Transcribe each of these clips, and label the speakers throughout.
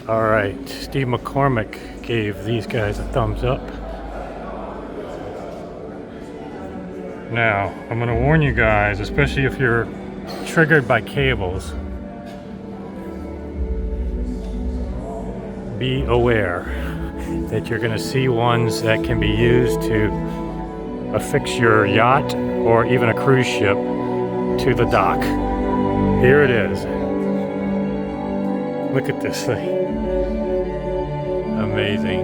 Speaker 1: All right, Steve McCormick gave these guys a thumbs up. Now, I'm gonna warn you guys, especially if you're triggered by cables, be aware that you're gonna see ones that can be used to affix your yacht or even a cruise ship to the dock. Here it is. Look at this thing. Amazing.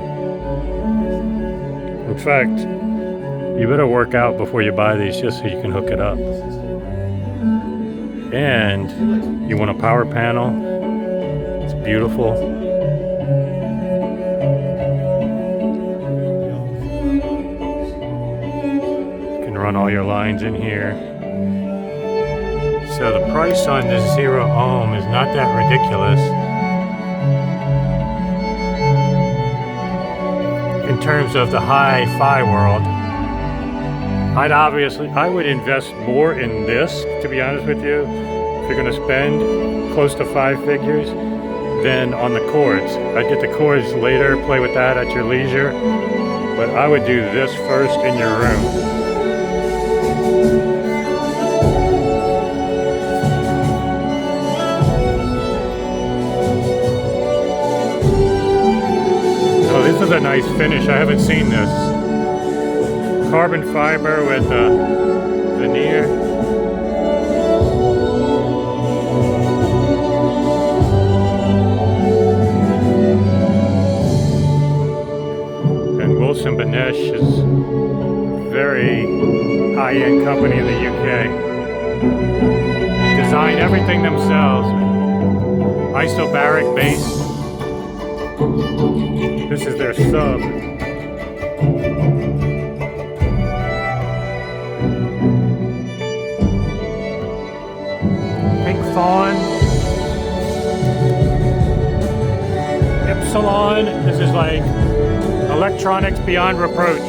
Speaker 1: In fact, you better work out before you buy these just so you can hook it up. And you want a power panel. It's beautiful. You can run all your lines in here. So the price on this 0 ohm is not that ridiculous in terms of the hi-fi world. I would invest more in this, to be honest with you, if you're going to spend close to 5 figures, than on the cords. I'd get the cords later, play with that at your leisure, but I would do this first in your room. This is a nice finish. I haven't seen this. Carbon fiber with veneer. And Wilson Benesch is a very high-end company in the UK. Design everything themselves. Isobaric base. This is their sub. Pink Faun. Ypsilon. This is like electronics beyond reproach.